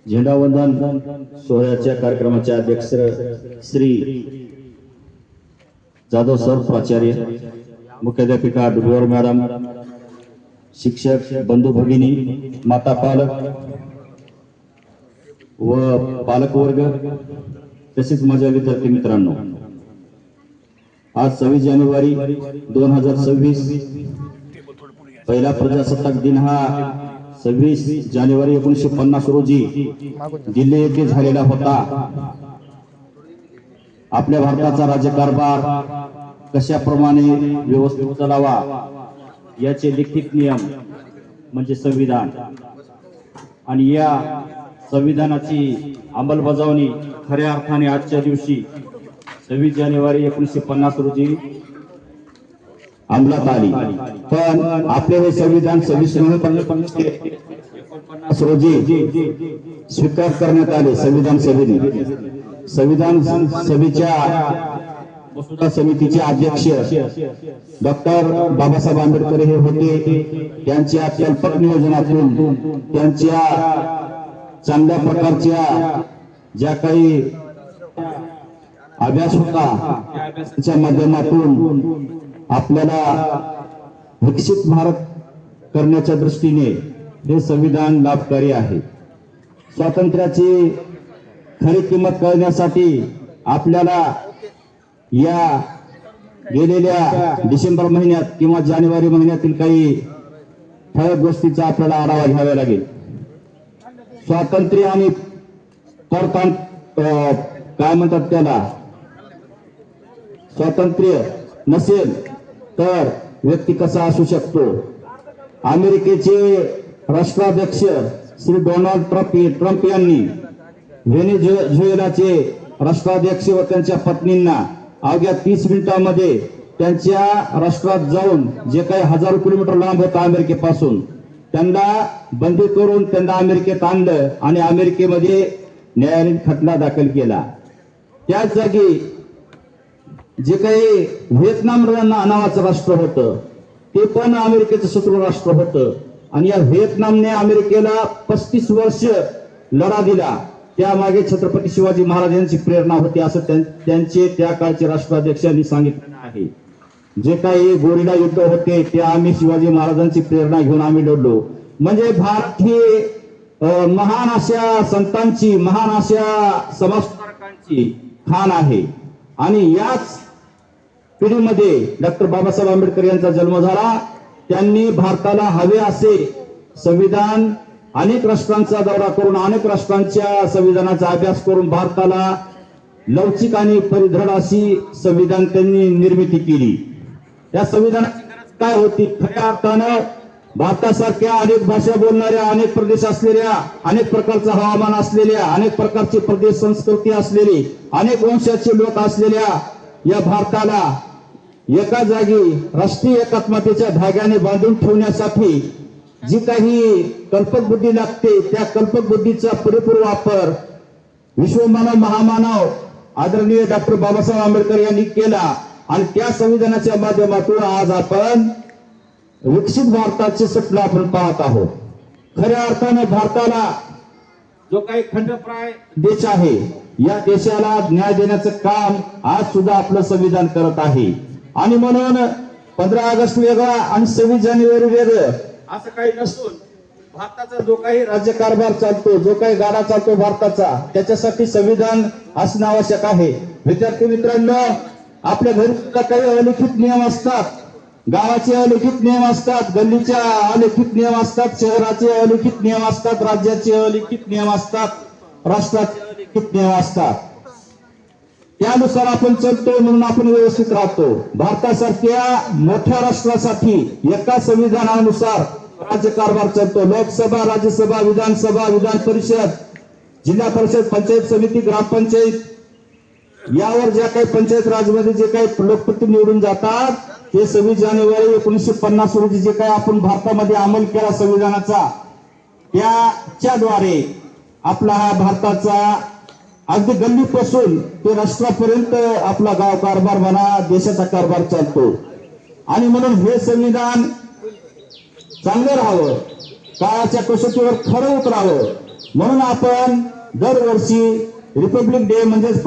झेंडावंदन सोहळ्याच्या कार्यक्रमाचे अध्यक्ष श्री जाधव सर प्राचार्य, मुख्याध्यापिका डुडवर मॅडम, शिक्षक बंधू भगिनी, माता पालक व पालक वर्ग तसेच माझ्या विद्यार्थी मित्रांनो, आज 26 जानेवारी 2026 पहिला प्रजासत्ताक दिन हा 26 जानेवारी 1950 रोजी दिल्ली येथे झालेला होता। आपल्या भारताचा राज्यकारभार कशाप्रमाणे व्यवस्थित चालावा याचे लिखित नियम म्हणजे संविधान, आणि या संविधानाची अंमलबजावणी खऱ्या अर्थाने आजच्या दिवशी 26 जानेवारी 1950 रोजी अंमलात आली। पण आपले हे संविधान 26 नोव्हेंबर 1949 रोजी स्वीकार करण्यात आले। संविधान सभेच्या मसुदा समितीचे अध्यक्ष डॉक्टर बाबासाहेब आंबेडकर हे होते। त्यांच्या कल्पक नियोजनातून त्यांच्या चांगल्या प्रकारच्या ज्या काही अभ्यास होता त्या अभ्यासाच्या माध्यमातून आपल्याला विकसित भारत करण्याच्या दृष्टीने हे संविधान लाभकारी आहे। स्वातंत्र्याची खरी किंमत कळण्यासाठी आपल्याला या गेलेल्या डिसेंबर महिन्यात किंवा जानेवारी महिन्यातील काही ठळक गोष्टीचा आपल्याला आढावा घ्यावा लागेल। स्वातंत्र्य आणि काय म्हणतात त्याला, स्वातंत्र्य नसेल तर व्यक्ती कसा असू शकतो। अमेरिकेचे राष्ट्राध्यक्ष श्री डोनाल्ड ट्रम्प यांनी व्हेनेझुएलाचे राष्ट्राध्यक्ष व त्यांच्या पत्नींना अवघ्या 30 मिनिटांमध्ये त्यांच्या राष्ट्रात जाऊन जे काही हजारो किलोमीटर लांब होता अमेरिकेपासून, त्यांना बंदी करून त्यांना अमेरिकेत आणलं आणि अमेरिकेमध्ये न्यायालयीन खटला दाखल केला। त्याच जागी जे काही व्हिएतनाम नावाचं राष्ट्र होतं ते पण अमेरिकेचं शत्रू राष्ट्र होतं, आणि या व्हिएतनामने अमेरिकेला 35 वर्ष लढा दिला। त्यामागे छत्रपती शिवाजी महाराज यांची प्रेरणा होती असं त्यांचे त्या काळचे राष्ट्राध्यक्षांनी सांगितलं आहे। जे काही गोरिला युद्ध होते ते आम्ही शिवाजी महाराजांची प्रेरणा घेऊन आम्ही लढलो। म्हणजे भारत ही महान अशा संतांची, महान अशा समाजसुधारकांची खाण आहे। आणि याच पिढीमध्ये डॉक्टर बाबासाहेब आंबेडकर यांचा जन्म झाला। त्यांनी भारताला हवे असे संविधान अनेक राष्ट्रांचा दौरा करून, अनेक राष्ट्रांच्या संविधानाचा अभ्यास करून भारताला लवचिक आणि परिधड अशी संविधान त्यांनी निर्मिती केली। या संविधानाची गरज काय होती? खऱ्या अर्थानं भारतासारख्या अनेक भाषा बोलणाऱ्या, अनेक प्रदेश असलेल्या, अनेक प्रकारचं हवामान असलेल्या, अनेक प्रकारची प्रदेश संस्कृती असलेली, अनेक वंशाचे लोक असलेल्या या भारताला एका जागी राष्ट्रीय एकात्मतेच्या धाग्याने बांधून ठेवण्यासाठी जी काही कल्पक बुद्धी लागते त्या कल्पक बुद्धीचा पुरेपूर वापर विश्वमानव महामानव आदरणीय डॉक्टर बाबासाहेब आंबेडकर यांनी केला। आणि त्या संविधानाच्या माध्यमातून आज आपण विकसित भारताचे स्वप्न आपण पाहत आहोत। खऱ्या अर्थाने भारताला जो काही खंडप्राय देश आहे या देशाला न्याय देण्याचं काम आज सुद्धा आपलं संविधान करत आहे। आणि म्हणून 15 ऑगस्ट वेगळा आणि 26 जानेवारी वेगळं असं काही नसून भारताचा जो काही राज्यकारभार चालतो, जो काही गाडा चालतो भारताचा, त्याच्यासाठी संविधान असणं आवश्यक आहे। विद्यार्थी मित्रांनो, आपल्या घरी सुद्धा काही अलिखित नियम असतात, गावाचे अलिखित नियम असतात, गल्लीच्या अलिखित नियम असतात, शहराचे अलिखित नियम असतात, राज्याचे अलिखित नियम असतात, राष्ट्राचे अलिखित नियम असतात। त्यानुसार आपण चलतो म्हणून आपण व्यवस्थित राहतो। भारतासारख्या मोठ्या राष्ट्रासाठी एका संविधानानुसार राज्यकारभार चालतो। लोकसभा, राज्यसभा, विधानसभा, विधान परिषद, जिल्हा परिषद, पंचायत समिती, ग्रामपंचायत यावर ज्या काही पंचायत राजमध्ये जे काही लोकप्रतिनिधी निवडून जातात ते 26 जानेवारी 1950 रोजी जे काही आपण भारतामध्ये अंमल केला संविधानाचा, त्याच्याद्वारे आपला हा भारताचा अगदी गल्लीपासून ते राष्ट्रापर्यंत आपला गाव कारभार म्हणा, देशाचा कारभार चालतो। आणि म्हणून हे संविधान चांगलं राहावं, काळाच्या कसोटीवर खरं उतरावं म्हणून आपण दरवर्षी रिपब्लिक डे म्हणजेच